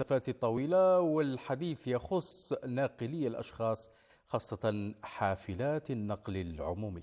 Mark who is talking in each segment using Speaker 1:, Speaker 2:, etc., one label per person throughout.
Speaker 1: المسافات الطويلة والحديث يخص ناقلي الأشخاص، خاصة حافلات النقل العمومي.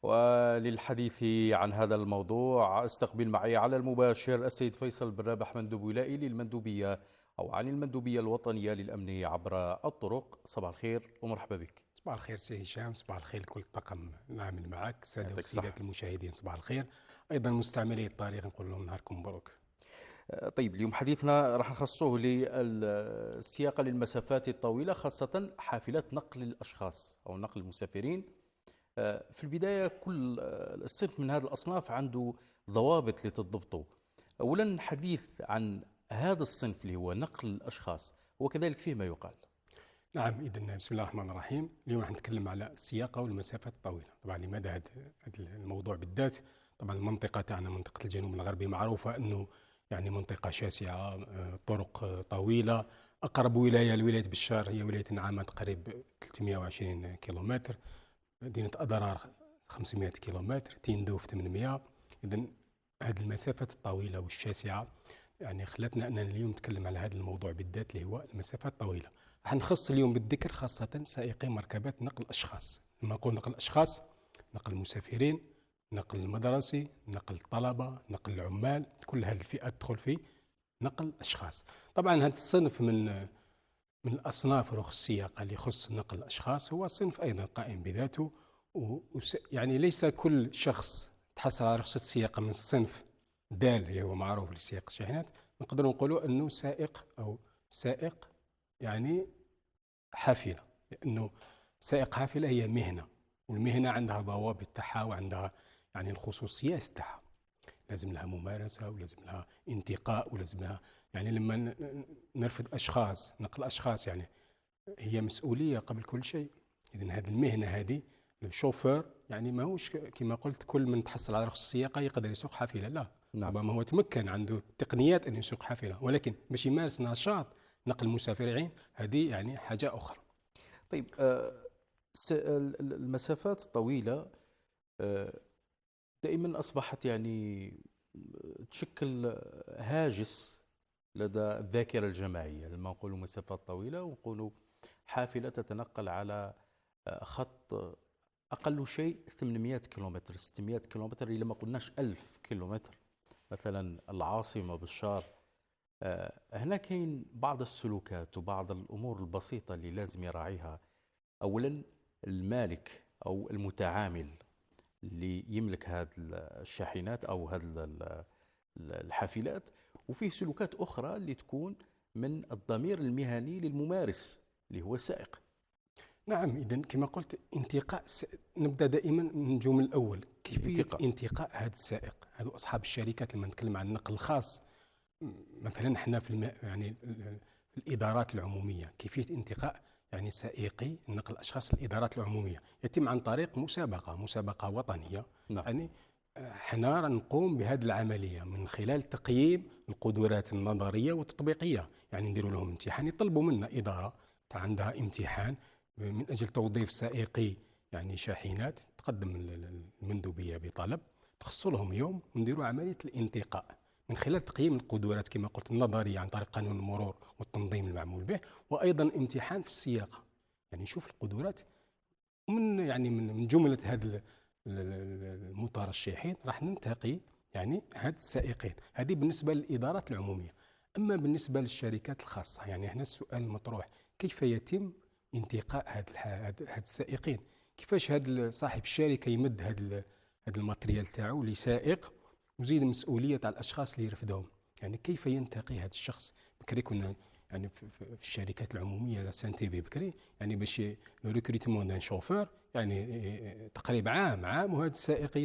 Speaker 1: وللحديث عن هذا الموضوع استقبل معي على المباشر السيد فيصل بن رابح، مندوب ولائي للمندوبية أو عن المندوبية الوطنية للأمن عبر الطرق. صباح الخير ومرحبا بك.
Speaker 2: صباح الخير سي هشام، صباح الخير لكل الطاقم العامل معك، الساده
Speaker 1: يعطيك
Speaker 2: والسيدات
Speaker 1: الصحة.
Speaker 2: المشاهدين صباح الخير. ايضا مستعملي الطريق نقول لهم نهاركم مبروك.
Speaker 1: طيب، اليوم حديثنا راح نخصصه للسياقة للمسافات الطويلة، خاصة حافلات نقل الأشخاص أو نقل المسافرين. في البداية كل الصنف من هذه الأصناف عنده ضوابط لتضبطه. أولا، حديث عن هذا الصنف اللي هو نقل الأشخاص وكذلك فيه ما يقال.
Speaker 2: نعم، اذا بسم الله الرحمن الرحيم. اليوم راح نتكلم على السياقه والمسافات الطويله. طبعا لماذا هذا الموضوع بالذات؟ طبعا المنطقه تاعنا منطقه الجنوب الغربي معروفه انه يعني منطقه شاسعه، طرق طويله. اقرب ولايه لولايه بشار هي ولايه النعامه، قريب 320 كيلومتر. مدينه اضرار 500 كيلومتر، تندوف 800. اذا هذه المسافات الطويله والشاسعه يعني خلتنا اننا اليوم نتكلم على هذا الموضوع بالذات اللي هو المسافات الطويله. راح نخص اليوم بالذكر خاصه سائقي مركبات نقل الاشخاص. لما نقول نقل الاشخاص، نقل المسافرين، نقل المدرسي، نقل الطلبه، نقل العمال، كل هذه الفئات تدخل في نقل الاشخاص. طبعا هذا الصنف من الاصناف رخص السياقه اللي يخص نقل الاشخاص هو صنف ايضا قائم بذاته. يعني ليس كل شخص تحصل على رخصه السياقه من الصنف دال اللي هو معروف لسياق الشاحنات نقدر نقولوا انه سائق او سائق يعني حافله، لانه سائق حافله هي مهنه، والمهنه عندها ضوابط تاعها وعندها يعني الخصوصيات تاعها. لازم لها ممارسه ولازم لها انتقاء ولازم لها يعني لما نرفد اشخاص، نقل اشخاص يعني هي مسؤوليه قبل كل شيء. اذا هذه المهنه هذه الشوفير يعني ماهوش كما قلت كل من تحصل على رخص السياقه يقدر يسوق حافله، لا.
Speaker 1: نعم.
Speaker 2: ربما هو تمكن عنده تقنيات انه يسوق حافله، ولكن باش يمارس نشاط نقل المسافرين هذه يعني حاجه اخرى.
Speaker 1: طيب، المسافات الطويلة دائما أصبحت يعني تشكل هاجس لدى الذاكرة الجماعية. لما نقولوا مسافات طويلة ونقولوا حافلة تتنقل على خط أقل شيء 800 كيلومتر 600 كيلومتر، إلى ما قلناش 1000 كيلومتر. مثلا العاصمة بشار، هنا كاين بعض السلوكات وبعض الأمور البسيطة اللي لازم يراعيها. أولا، المالك أو المتعامل اللي يملك هذه الشاحنات أو هذه الحافلات، وفيه سلوكات أخرى اللي تكون من الضمير المهني للممارس اللي هو السائق.
Speaker 2: نعم، اذا كما قلت انتقاء نبدا دائما من الجمل الاول، كيفيه انتقاء هذا السائق. هذو اصحاب الشركات لما نتكلم عن النقل الخاص، مثلا احنا في يعني في الادارات العموميه، كيفيه انتقاء يعني سائقي نقل الاشخاص الادارات العموميه يتم عن طريق مسابقه وطنيه.
Speaker 1: نعم.
Speaker 2: يعني احنا نقوم بهذه العمليه من خلال تقييم القدرات النظريه والتطبيقيه. يعني نديروا لهم امتحان، يطلبوا منا اداره عندها امتحان من اجل توظيف سائقي يعني شاحنات، تقدم المندوبيه بطلب، تخصصوا لهم يوم ونديروا عمليه الانتقاء من خلال تقييم القدرات كما قلت النظريه عن طريق قانون المرور والتنظيم المعمول به، وايضا امتحان في السياقه. يعني نشوف القدرات من يعني من جمله هذه المترشحين راح ننتقي يعني هاد السائقين. هذه بالنسبه للادارات العموميه. اما بالنسبه للشركات الخاصه، يعني هنا السؤال المطروح كيف يتم انتقاء هاد السائقين؟ كيفاش هاد صاحب الشركه يمد هاد الماتريال تاعو لسائق وزيد المسؤوليه تاع الاشخاص اللي يرفدهم؟ يعني كيف ينتقي هذا الشخص؟ بكري كنا يعني في الشركات العموميه لا سانتي في بكري يعني باش لو ريكروتمون دان شوفور يعني تقريبا عام وهذا السائق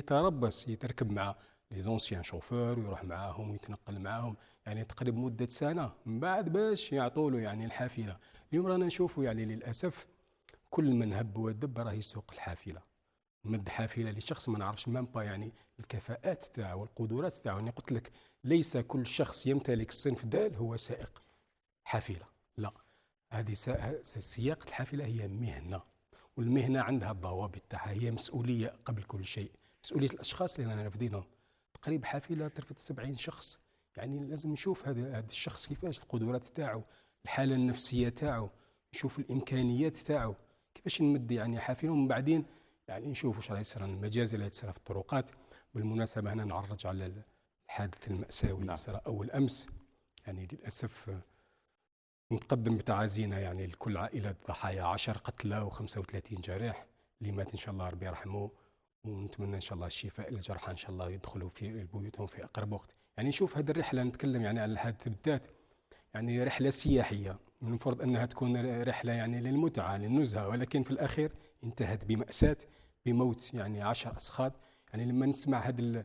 Speaker 2: يتركب مع لي زونسيان شوفور ويروح معاهم ويتنقل معاهم يعني تقريبا مده سنه من بعد باش يعطوا له يعني الحافله. اليوم رانا نشوفوا يعني للاسف كل من هب ودب راه يسوق الحافله، مد حافله لشخص ما نعرفش مام با يعني الكفاءات تاعو والقدرات تاعو. يعني قلت لك ليس كل شخص يمتلك الصنف دال هو سائق حافله، لا. هذه سياق الحافله هي مهنه، والمهنه عندها الضوابط تاعها، هي مسؤوليه قبل كل شيء. مسؤوليه الاشخاص اللي رانا رافدينهم. تقريبا حافله ترفد 70 شخص، يعني لازم نشوف هذا الشخص كيفاش القدرات تاعو، الحاله النفسيه تاعو، نشوف الامكانيات تاعو، كيفاش نمد يعني حافله. ومن بعدين يعني نشوف واش راه يصير، المجازر اللي تصير في الطرقات. بالمناسبه هنا نعرج على الحادث المأساوي اللي صار اول امس، يعني للاسف نقدم بتعازينا يعني لكل عائلة الضحايا، 10 قتلى و35 جريح. اللي مات إن شاء الله ربي يرحمه، ونتمنى إن شاء الله الشفاء للجرحى إن شاء الله يدخلوا في بيوتهم في أقرب وقت. يعني نشوف هذه الرحلة، نتكلم يعني عن الحادث بالذات، يعني رحلة سياحية من المفروض أنها تكون رحلة يعني للمتعة للنزهة، ولكن في الأخير انتهت بمأساة، بموت يعني 10 أشخاص. يعني لما نسمع هذه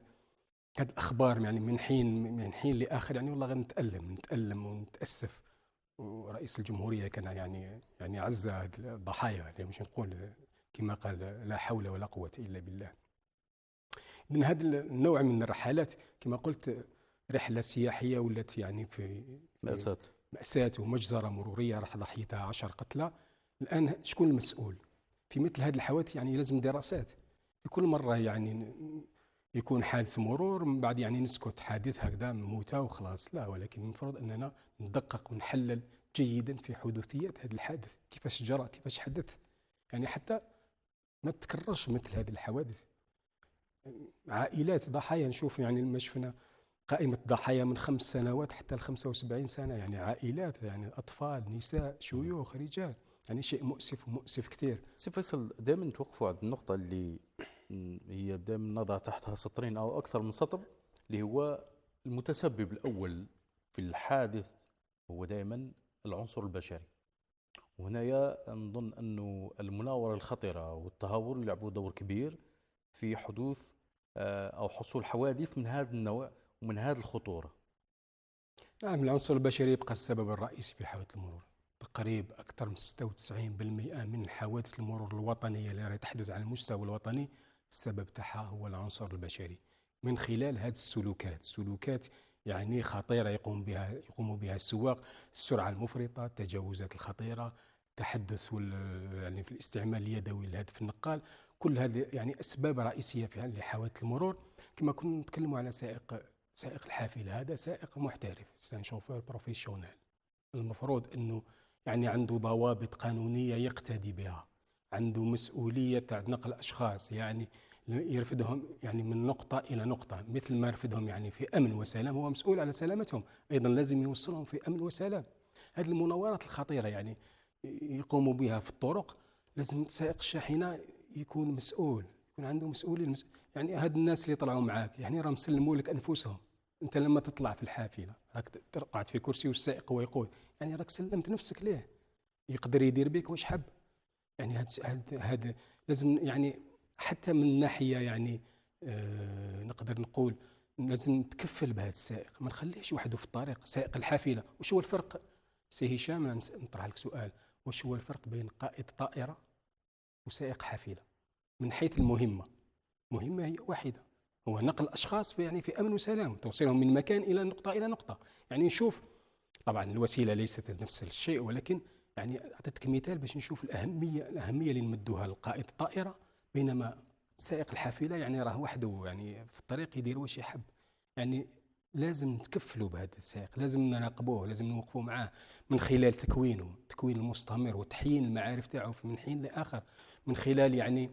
Speaker 2: الأخبار يعني من حين لآخر، يعني والله غير نتألم ونتأسف. ورئيس الجمهورية كان يعني عز الضحايا، يعني مش نقول كما قال لا حول ولا قوة إلا بالله. من هذا النوع من الرحلات كما قلت، رحلة سياحية ولات يعني في مأساة ومجزرة مرورية راح ضحيتها 10 قتلى. الآن شكون المسؤول في مثل هذه الحوادث؟ يعني لازم دراسات. في كل مرة يعني يكون حادث مرور من بعد يعني نسكت، حادث هكذا موتة وخلاص، لا، ولكن المفروض أننا ندقق ونحلل جيدا في حدوثيات هذا الحادث، كيفاش جرى، كيفاش حدث، يعني حتى ما تتكررش مثل هذه الحوادث. عائلات ضحايا، نشوف يعني ما شفنا قائمة ضحايا من 5 سنوات حتى ل 75 سنة، يعني عائلات، يعني أطفال، نساء، شيوخ، رجال، يعني شيء مؤسف ومؤسف كثير.
Speaker 1: سي فيصل، دائما نتوقفوا عند النقطة اللي هي دائما نضع تحتها سطرين أو أكثر من سطر، اللي هو المتسبب الأول في الحادث هو دائما العنصر البشري. وهنا نظن أنه المناورة الخطرة والتهور يلعبوا دور كبير في حدوث أو حصول حوادث من هذا النوع ومن هذه الخطورة.
Speaker 2: نعم، العنصر البشري يبقى السبب الرئيسي في حوادث المرور. تقريبا أكثر من 96% من حوادث المرور الوطنية اللي تحدث على المستوى الوطني السبب تاعها هو العنصر البشري، من خلال هذه السلوكات يعني خطيرة يقوم بها السواق. السرعة المفرطة، التجاوزات الخطيرة، التحدث يعني في الاستعمال اليدوي لهدف النقال، كل هذه يعني أسباب رئيسية في لحوادث المرور. كما كنا نتكلموا على سائق الحافلة، هذا سائق محترف، شوفير بروفيسيونيل، المفروض أنه يعني عنده ضوابط قانونية يقتدي بها، عنده مسؤولية تاع نقل أشخاص، يعني يرفدهم يعني من نقطة إلى نقطة، مثل ما يرفدهم يعني في أمن وسلام، هو مسؤول على سلامتهم، أيضا لازم يوصلهم في أمن وسلام. هذه المناورات الخطيرة يعني يقوموا بها في الطرق، لازم سائق الشاحنة يكون مسؤول، يكون عنده مسؤولية. يعني هاد الناس اللي طلعوا معاك يعني راهم سلموا لك أنفسهم. أنت لما تطلع في الحافلة راك تقعد في كرسي والسائق هو يقود، يعني راك سلمت نفسك ليه، يقدر يدير بك واش حب. يعني هذا لازم يعني حتى من ناحية يعني نقدر نقول لازم نتكفل بهذا السائق، ما نخليهش وحده في الطريق. سائق الحافلة واش هو الفرق سي هشام؟ نطرح لك سؤال، واش هو الفرق بين قائد طائرة وسائق حافلة من حيث المهمة هي واحدة، هو نقل أشخاص يعني في أمن وسلام، توصيلهم من مكان إلى نقطة إلى نقطة. يعني نشوف طبعا الوسيلة ليست نفس الشيء، ولكن يعني أعطيتك مثال باش نشوف الأهمية اللي نمدوها لقائد الطائرة، بينما سائق الحافلة يعني راه وحده يعني في الطريق يدير واش يحب. يعني لازم نتكفلوا بهذا السائق، لازم نراقبوه، لازم نوقفوا معاه من خلال تكوين المستمر وتحيين المعارف تاعو من حين لآخر، من خلال يعني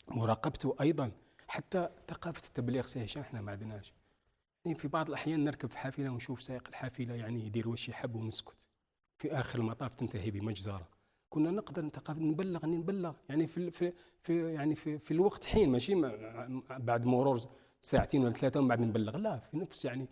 Speaker 2: مراقبته أيضا. حتى ثقافة التبليغ سي هشام احنا ما عندناش، يعني في بعض الأحيان نركب في حافلة ونشوف سائق الحافلة يعني يدير واش يحب ونسكت، في آخر المطاف تنتهي بمجزرة. كنا نقدر نبلغ يعني في الوقت حين، ماشي بعد مرور ساعتين ولا 3 ومن بعد نبلغ، لا، في نفس يعني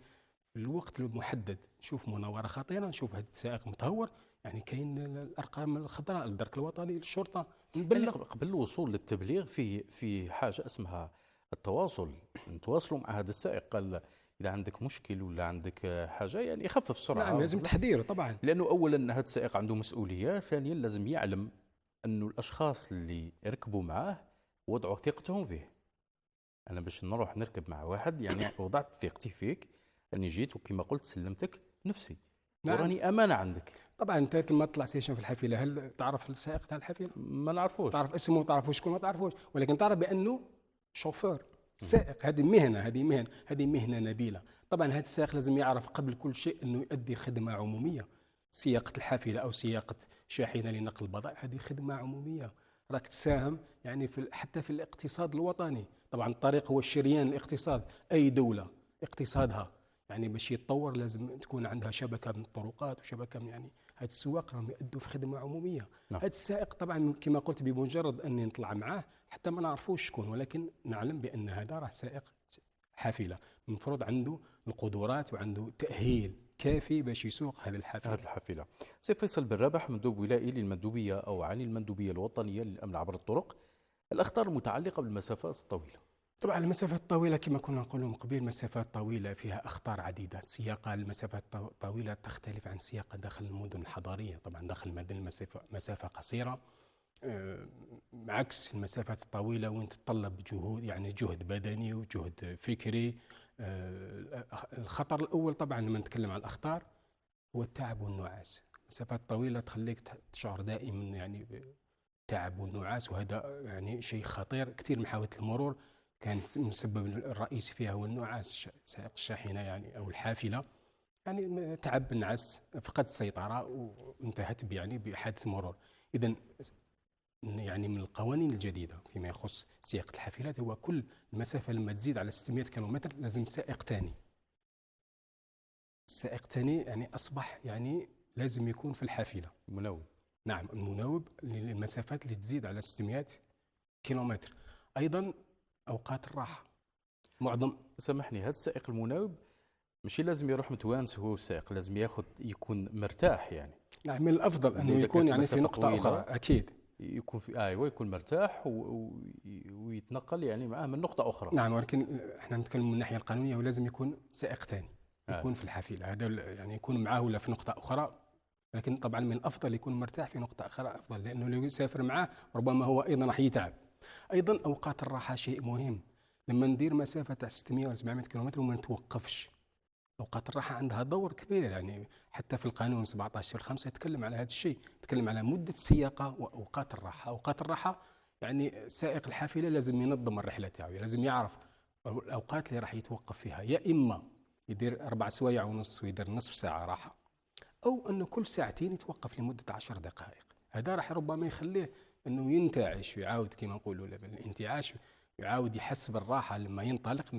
Speaker 2: في الوقت المحدد. نشوف مناورة خطيرة، نشوف هذا السائق متهور، يعني كاين الأرقام الخضراء للدرك الوطني للشرطة نبلغ.
Speaker 1: قبل الوصول للتبليغ في حاجة اسمها التواصل، نتواصلوا مع هذا السائق، قال إذا عندك مشكل ولا عندك حاجة يعني يخفف السرعة.
Speaker 2: نعم، لازم تحذيره طبعا،
Speaker 1: لأنه أولا هذا السائق عنده مسؤولية، ثانيا لازم يعلم أنه الأشخاص اللي يركبوا معاه وضعوا ثقتهم فيه. أنا باش نروح نركب مع واحد يعني وضعت ثقتي فيك، أني جيت وكما قلت سلمتك نفسي،
Speaker 2: نعم،
Speaker 1: وراني أمانة عندك.
Speaker 2: طبعا انت لما تطلع سيشن في الحافله، هل تعرف السائق تاع الحافله؟
Speaker 1: ما نعرفوش،
Speaker 2: تعرف اسمه، تعرف شكون، ما تعرفوش، ولكن تعرف بانه شوفير، السائق هذه مهنة نبيلة. طبعا هذا السائق لازم يعرف قبل كل شيء أنه يؤدي خدمة عمومية. سياقة الحافلة أو سياقة شاحنة لنقل البضائع هذه خدمة عمومية، راك تساهم يعني حتى في الاقتصاد الوطني. طبعا الطريق هو الشريان الاقتصاد. أي دولة اقتصادها يعني باش يتطور لازم تكون عندها شبكة من الطرقات وشبكة من يعني هاد السواق راهم يؤدوا في خدمة عمومية.
Speaker 1: نعم.
Speaker 2: هاد السائق طبعا كما قلت بمجرد أني نطلع معاه حتى ما نعرفوش شكون، ولكن نعلم بأن هذا راه سائق حافلة، المفروض عنده القدرات وعنده تأهيل كافي باش يسوق هذه
Speaker 1: الحافلة. سي فيصل بن رابح، مندوب ولائي للمندوبية أو عن المندوبية الوطنية للأمن عبر الطرق، الأخطار المتعلقة بالمسافات الطويلة.
Speaker 2: طبعا المسافات الطويلة كما كنا نقول من قبل مسافات طويلة فيها أخطار عديدة. السياقة المسافات الطويلة تختلف عن السياقة داخل المدن الحضرية. طبعا داخل المدن مسافة قصيرة، عكس المسافات الطويلة وين تتطلب جهود يعني جهد بدني وجهد فكري. الخطر الأول طبعا لما نتكلم عن الأخطار هو التعب والنعاس. المسافات الطويلة تخليك تشعر دائما يعني بالتعب والنعاس، وهذا يعني شيء خطير. كثير من حوادث المرور كانت المسبب الرئيسي فيها هو النعاس. سائق الشاحنة يعني أو الحافلة يعني تعب، نعس، فقد السيطرة وانتهت يعني بحادث مرور. إذن يعني من القوانين الجديدة فيما يخص سياقة الحافلات هو كل المسافة لما تزيد على 600 كيلومتر لازم سائق ثاني. السائق الثاني يعني أصبح يعني لازم يكون في الحافلة
Speaker 1: مناوب.
Speaker 2: نعم، المناوب للمسافات اللي تزيد على 600 كيلومتر. أيضا أوقات الراحة معظم.
Speaker 1: سامحني، هذا السائق المناوب ماشي لازم يروح متوانس هو والسائق، لازم يكون مرتاح يعني.
Speaker 2: نعم، من الأفضل أنه يكون يعني في نقطة أخرى أكيد.
Speaker 1: يكون في يكون مرتاح ويتنقل يعني معاه من نقطة أخرى.
Speaker 2: نعم، ولكن احنا نتكلم من الناحية القانونية ولازم يكون سائق ثاني يكون في الحافلة. هذا يعني يكون معاه ولا في نقطة أخرى، لكن طبعا من الأفضل يكون مرتاح في نقطة أخرى أفضل، لأنه لو يسافر معاه ربما هو أيضا راح يتعب. أيضا أوقات الراحة شيء مهم. لما ندير مسافة تاع 600 ولا 700 كيلومتر وما نتوقفش، أوقات الراحة عندها دور كبير. يعني حتى في القانون 17/5 يتكلم على هذا الشيء، يتكلم على مدة السياقة وأوقات الراحة. أوقات الراحة يعني سائق الحافلة لازم ينظم الرحلة تاعو، لازم يعرف الأوقات اللي راح يتوقف فيها، يا إما يدير 4 سوايع ونص ويدير نصف ساعة راحة، أو أنه كل ساعتين يتوقف لمدة 10 دقائق. هذا راح ربما يخليه أنه ينتعش ويعاود كما نقولوا بالانتعاش، يعاود يحس بالراحة لما ينطلق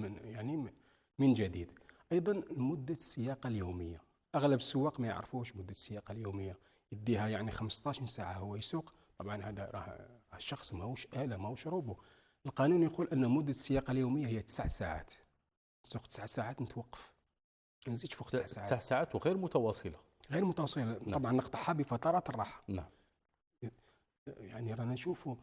Speaker 2: من جديد. أيضا مدة السياقة اليومية، أغلب السواق ما يعرفوش مدة السياقة اليومية، يديها يعني 15 ساعة هو يسوق. طبعا هذا راه الشخص ماهوش آلة، ماهوش روبو. القانون يقول أن مدة السياقة اليومية هي 9 ساعات. سوق 9 ساعات نتوقف، ما نزيدش فوق 9 ساعات.
Speaker 1: 9 ساعات وغير متواصلة.
Speaker 2: غير متواصلة. نعم. طبعا نقطعها بفترات الراحة.
Speaker 1: نعم.
Speaker 2: يعني رانا نشوفوا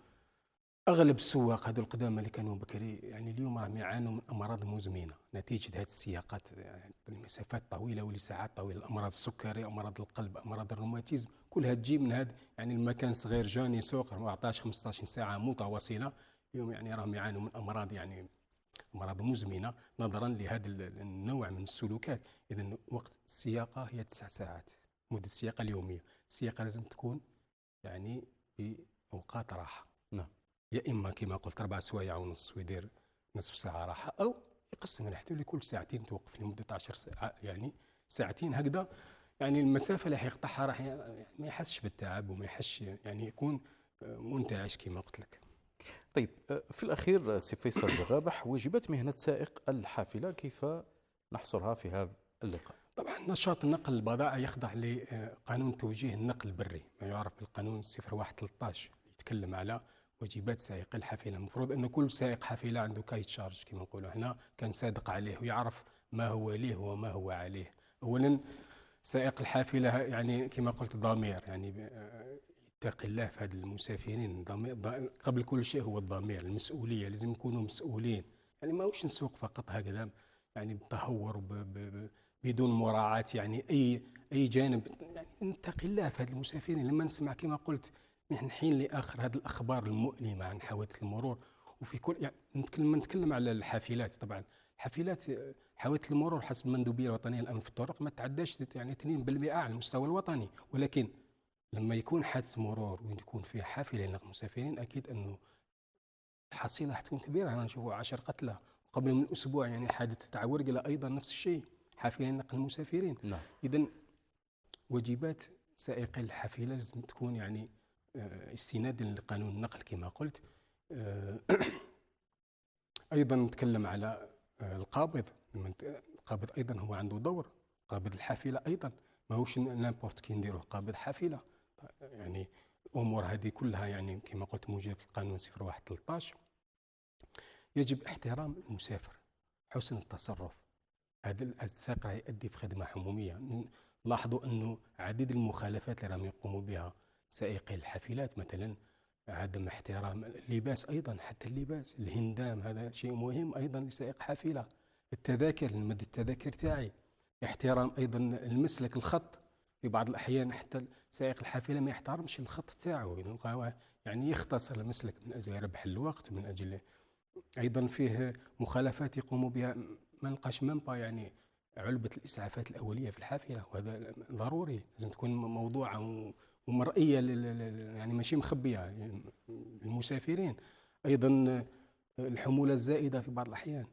Speaker 2: أغلب السواق هذو القدامى اللي كانوا بكري يعني اليوم راهم يعانوا من أمراض مزمنة نتيجة هذه السياقات يعني المسافات طويلة ولساعات طويلة. أمراض السكري، أمراض القلب، أمراض الروماتيزم، كلها تجي من هذا يعني المكان صغير جاني يسوق 14-15 ساعة متواصلة. اليوم يعني راهم يعانوا من أمراض يعني أمراض مزمنة نظرا لهذا النوع من السلوكات. إذن وقت السياقة هي 9 ساعات مدة السياقة اليومية. السياقة لازم تكون يعني بأوقات راحة.
Speaker 1: نعم.
Speaker 2: يا إما كما قلت 4 سوايع ونص ويدير نصف ساعة راحة، أو يقسم رحلته لكل ساعتين توقف لمدة 10 ساعات يعني ساعتين هكذا. يعني المسافة اللي حيقطعها راح ما يحسش بالتعب وما يحسش يعني يكون منتعش كما قلت لك.
Speaker 1: طيب، في الأخير سي فيصل بن رابح، واجبات مهنة سائق الحافلة كيف نحصرها في هذا اللقاء؟
Speaker 2: طبعا نشاط نقل البضائع يخضع لقانون توجيه النقل البري ما يعرف بالقانون 01/13 يتكلم على واجبات سائق الحافلة. المفروض أن كل سائق حافلة عنده كايت شارج كما نقولوا هنا، كان صادق عليه ويعرف ما هو ليه وما هو عليه. أولا سائق الحافلة يعني كما قلت ضمير، يعني يتقي الله في هذا المسافرين. قبل كل شيء هو الضمير، المسؤولية، لازم يكونوا مسؤولين. يعني ما هوش نسوق فقط هكذا يعني بتهور بدون مراعاة يعني أي جانب. يعني نتقي الله في هذا المسافرين. لما نسمع كما قلت من حين لآخر هذه الأخبار المؤلمة عن حوادث المرور وفي كل يعني نتكلم على الحافلات. طبعا الحافلات حوادث المرور حسب المندوبية الوطنية للأمن في الطرق ما تعداش يعني 2% على المستوى الوطني، ولكن لما يكون حادث مرور ويكون فيه حافلة لنقل مسافرين أكيد أنه الحصيلة حتكون كبيرة. أنا نشوفوا 10 قتلى قبل من أسبوع يعني حادثة عورقلة أيضا نفس الشيء، حافلة نقل المسافرين.
Speaker 1: نعم.
Speaker 2: إذن واجبات سائقي الحافلة لازم تكون يعني استنادا لقانون النقل كما قلت. أيضا نتكلم على القابض. القابض أيضا هو عنده دور، قابض الحافلة أيضا ماهوش نامبورت كي نديروه قابض حافلة. يعني الأمور هذه كلها يعني كما قلت موجودة في القانون 01/13. يجب احترام المسافر، حسن التصرف. هذا السائق راه يؤدي في خدمة عمومية. لاحظوا أنه عديد المخالفات اللي راهم يقوموا بها سائقي الحافلات، مثلا عدم احترام اللباس، أيضا حتى اللباس الهندام هذا شيء مهم أيضا لسائق حافلة. التذاكر، نمد التذاكر تاعي، احترام أيضا المسلك الخط. في بعض الأحيان حتى سائق الحافلة ما يحترمش الخط تاعو، يعني يختصر المسلك من أجل ربح الوقت، من أجل أيضا فيه مخالفات يقوموا بها ما نلقاش منبا يعني علبة الإسعافات الأولية في الحافلة، وهذا ضروري لازم تكون موضوعة ومرئية يعني ماشي مخبية للمسافرين. أيضا الحمولة الزائدة في بعض الأحيان،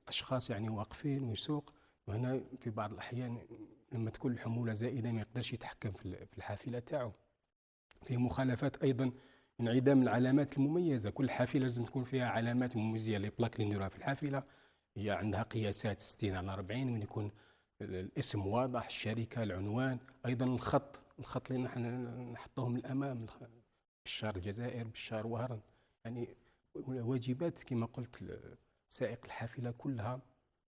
Speaker 2: أشخاص يعني واقفين ويسوق، وهنا في بعض الأحيان لما تكون الحمولة زائدة ما يقدرش يتحكم في الحافلة تاعو. فيه مخالفات أيضا انعدام العلامات المميزة. كل حافلة لازم تكون فيها علامات مميزة. لي بلاك اللي نديروها في الحافلة هي عندها قياسات 60/40، من يكون الاسم واضح، الشركة، العنوان، أيضا الخط اللي نحن نحطوه من الأمام، بشار الجزائر، بشار وهران. يعني واجبات كما قلت سائق الحافلة كلها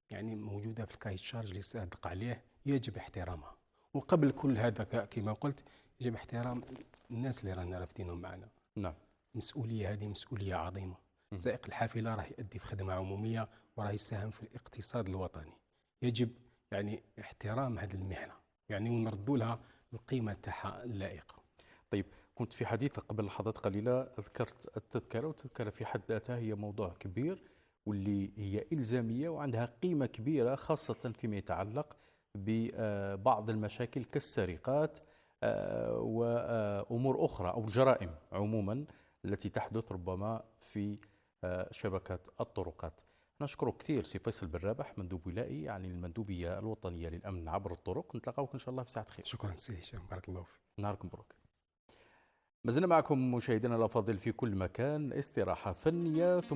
Speaker 2: يعني موجودة في الكاي تشارج اللي صادق عليه، يجب احترامها. وقبل كل هذا كما قلت يجب احترام الناس اللي رانا رافدينهم معنا.
Speaker 1: نعم.
Speaker 2: مسؤولية، هذه مسؤولية عظيمة. سائق الحافلة راه يؤدي في خدمة عمومية وراه يساهم في الاقتصاد الوطني. يجب يعني احترام هذه المهنة يعني ونردوا لها القيمة تاعها اللائقة.
Speaker 1: طيب، كنت في حديث قبل لحظات قليلة ذكرت التذكرة، والتذكرة في حد ذاتها هي موضوع كبير واللي هي إلزامية وعندها قيمة كبيرة، خاصة فيما يتعلق ببعض المشاكل كالسرقات وأمور أخرى أو الجرائم عموما التي تحدث ربما في شبكة الطرقات. نشكرك كثير سي فيصل بن رابح، مندوب ولائي يعني المندوبية الوطنية للأمن عبر الطرق. نتلاقاوك إن شاء الله في ساعة خير.
Speaker 2: شكرا سي هشام، بارك الله فيك.
Speaker 1: نهاركم مبروك. ما زلنا معكم مشاهدينا الأفاضل في كل مكان. استراحة فنية ثم